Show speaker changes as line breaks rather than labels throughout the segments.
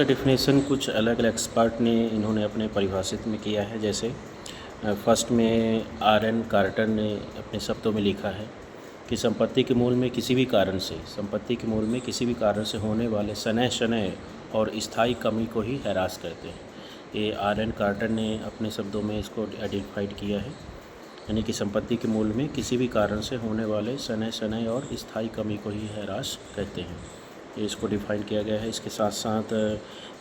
Definition कुछ अलग अलग एक्सपर्ट ने इन्होंने अपने परिभाषित में किया है। जैसे फर्स्ट में आर.एन. कार्टर ने अपने शब्दों में लिखा है कि संपत्ति के मूल में किसी भी कारण से होने वाले शनैः शनैः और स्थायी कमी को ही हैरास कहते हैं। ये आर.एन. कार्टर ने अपने शब्दों में इसको आइडेंटिफाइड किया है, यानी कि संपत्ति के मूल में किसी भी कारण से होने वाले शनैः शनैः और स्थायी कमी को ही हैरास कहते हैं। ये इसको डिफ़ाइन किया गया है। इसके साथ साथ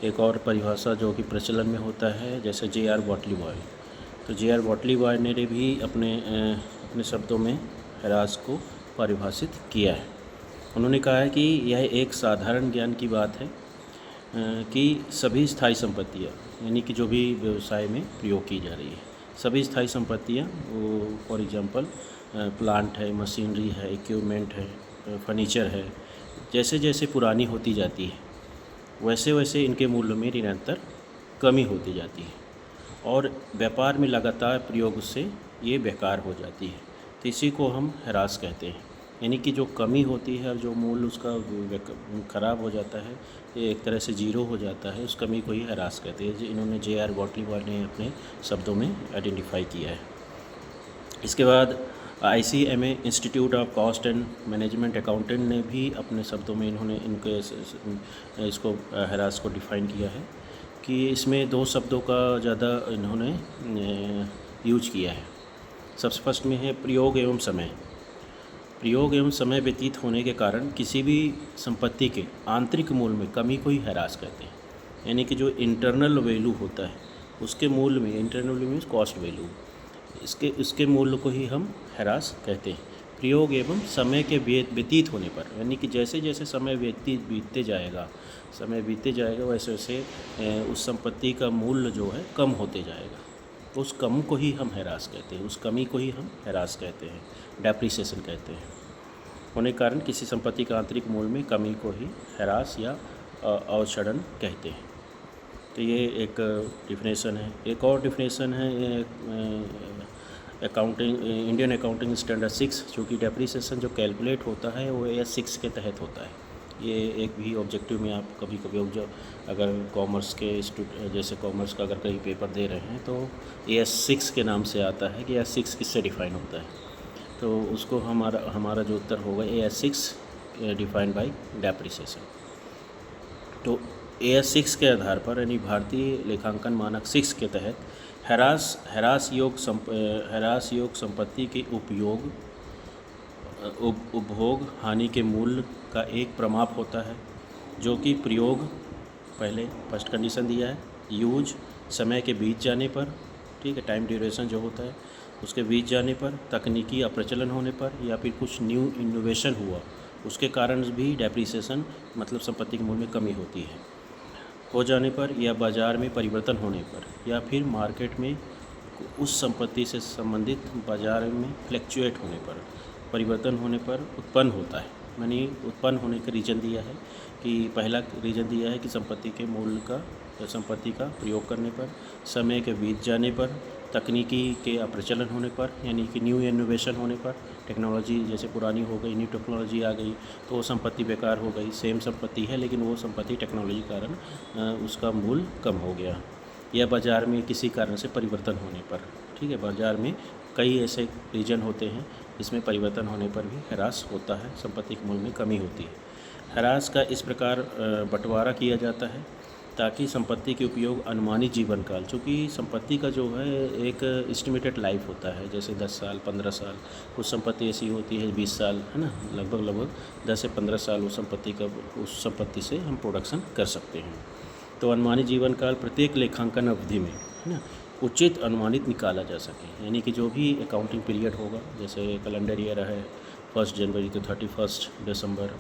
एक और परिभाषा जो कि प्रचलन में होता है, जैसे जे.आर. बॉटली बॉय। तो जे.आर. बॉटली बॉय ने भी अपने शब्दों में हैरास को परिभाषित किया है। उन्होंने कहा है कि यह एक साधारण ज्ञान की बात है कि सभी स्थायी संपत्तियाँ, यानी कि जो भी व्यवसाय में प्रयोग की जा रही है, सभी स्थायी संपत्तियाँ, वो फॉर एग्जांपल प्लांट है, मशीनरी है, इक्विपमेंट है, फर्नीचर है, जैसे जैसे पुरानी होती जाती है वैसे वैसे इनके मूल्य में निरंतर कमी होती जाती है और व्यापार में लगातार प्रयोग से ये बेकार हो जाती है। तो इसी को हम ह्रास कहते हैं, यानी कि जो कमी होती है और जो मूल्य उसका ख़राब हो जाता है, ये एक तरह से जीरो हो जाता है, उस कमी को ही ह्रास कहते हैं। इन्होंने जे.आर. बॉटली बॉय ने अपने शब्दों में आइडेंटिफाई किया है। इसके बाद ICMA institute of cost and management accountant ने भी अपने शब्दों में इसको ह्रास को डिफ़ाइन किया है कि इसमें दो शब्दों का ज़्यादा इन्होंने यूज किया है। सबसे फर्स्ट में है प्रयोग एवं समय। प्रयोग एवं समय व्यतीत होने के कारण किसी भी संपत्ति के आंतरिक मूल्य में कमी को ही ह्रास कहते हैं, यानी कि जो इंटरनल वैल्यू होता है उसके मूल्य में, internal value means cost value, इसके मूल्य को ही हम ह्रास कहते हैं। प्रयोग एवं समय के व्यतीत होने पर, यानी कि जैसे जैसे समय बीतते जाएगा वैसे वैसे उस संपत्ति का मूल्य जो है कम होते जाएगा, तो उस कम को ही हम ह्रास कहते हैं, उस कमी को ही हम ह्रास कहते हैं, डेप्रिसिएशन कहते हैं। होने के कारण किसी संपत्ति का आंतरिक मूल्य में कमी को ही ह्रास या अवक्षरण कहते हैं। तो ये एक डिफिनेशन है। एक और डिफिनेशन है इंडियन अकाउंटिंग स्टैंडर्ड 6, जो कि डेप्रिसिएशन जो कैलकुलेट होता है वो AS 6 के तहत होता है। ये एक भी ऑब्जेक्टिव में आप कभी कभी अगर कॉमर्स के जैसे कॉमर्स का अगर कहीं पेपर दे रहे हैं तो AS 6 के नाम से आता है कि AS 6 किससे डिफ़ाइन होता है, तो उसको हमारा जो उत्तर होगा AS 6 डिफाइंड बाय डेप्रिसिएशन। तो AS 6 के आधार पर, यानी भारतीय लेखांकन मानक 6 के तहत ह्रास योग संपत्ति के उपभोग हानि के मूल्य का एक प्रमाप होता है, जो कि प्रयोग, पहले फर्स्ट कंडीशन दिया है, यूज समय के बीत जाने पर, ठीक है, टाइम ड्यूरेशन जो होता है उसके बीत जाने पर, तकनीकी अप्रचलन होने पर, या फिर कुछ न्यू इनोवेशन हुआ उसके कारण भी डेप्रिसिएशन मतलब संपत्ति के मूल्य में कमी होती है, हो जाने पर, या बाज़ार में परिवर्तन होने पर, या फिर मार्केट में उस संपत्ति से संबंधित बाज़ार में फ्लैक्चुएट होने पर, परिवर्तन होने पर उत्पन्न होता है। यानी उत्पन्न होने का रीज़न दिया है कि पहला रीज़न दिया है कि संपत्ति के मूल्य का या संपत्ति का प्रयोग करने पर, समय के बीत जाने पर, तकनीकी के अप्रचलन होने पर, यानी कि न्यू इनोवेशन होने पर, टेक्नोलॉजी जैसे पुरानी हो गई, न्यू टेक्नोलॉजी आ गई तो वो संपत्ति बेकार हो गई, सेम संपत्ति है लेकिन वो संपत्ति टेक्नोलॉजी के कारण उसका मूल्य कम हो गया, या बाज़ार में किसी कारण से परिवर्तन होने पर, ठीक है, बाज़ार में कई ऐसे रीजन होते हैं जिसमें परिवर्तन होने पर भी ह्रास होता है, संपत्ति के मूल्य में कमी होती है। ह्रास का इस प्रकार बंटवारा किया जाता है ताकि संपत्ति के उपयोग अनुमानित जीवन काल, चूँकि संपत्ति का जो है एक एस्टिमेटेड लाइफ होता है, जैसे 10 साल 15 साल, कुछ संपत्ति ऐसी होती है 20 साल, है ना, लगभग 10 से 15 साल उस संपत्ति से हम प्रोडक्शन कर सकते हैं। तो अनुमानित जीवन काल प्रत्येक लेखांकन अवधि में, है ना, उचित अनुमानित निकाला जा सके, यानी कि जो भी अकाउंटिंग पीरियड होगा, जैसे कैलेंडर ईयर है 1 जनवरी तो 31 दिसंबर,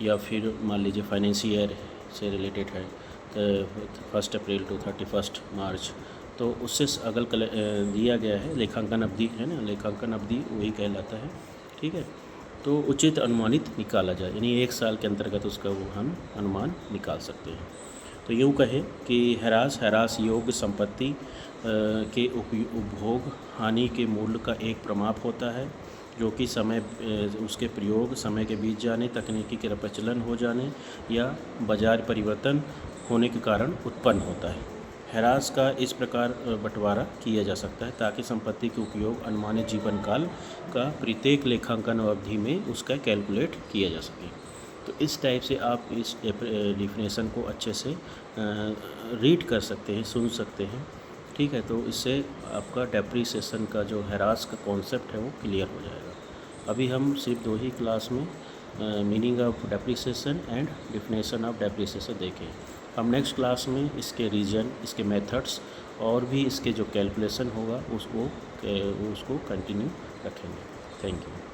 या फिर मान लीजिए फाइनेंशियल ईयर से रिलेटेड है 1 अप्रैल टू 31 मार्च, तो उससे अगल दिया गया है लेखांकन अवधि, है ना, लेखांकन अवधि वही कहलाता है, ठीक है। तो उचित अनुमानित निकाला जाए, यानी 1 साल के अंतर्गत उसका वो हम अनुमान निकाल सकते हैं। तो यूँ कहे कि ह्रास योग्य संपत्ति के उपभोग हानि के मूल्य का एक प्रमाप होता है, जो कि उसके प्रयोग, समय के बीत जाने, तकनीकी के प्रचलन हो जाने, या बाजार परिवर्तन होने के कारण उत्पन्न होता है। हैरास का इस प्रकार बंटवारा किया जा सकता है ताकि संपत्ति के उपयोग अनुमानित जीवन काल का प्रत्येक लेखांकन अवधि में उसका कैलकुलेट किया जा सके। तो इस टाइप से आप इस डिफिनेशन को अच्छे से रीड कर सकते हैं, सुन सकते हैं। ठीक है, तो इससे आपका डेप्रिसिएशन का जो हैरास का कॉन्सेप्ट है वो क्लियर हो जाएगा। अभी हम सिर्फ 2 ही क्लास में meaning of depreciation and definition of depreciation देखें। हम नेक्स्ट क्लास में इसके रीजन, इसके मेथड्स और भी इसके जो कैलकुलेशन होगा उसको कंटिन्यू रखेंगे। Thank you.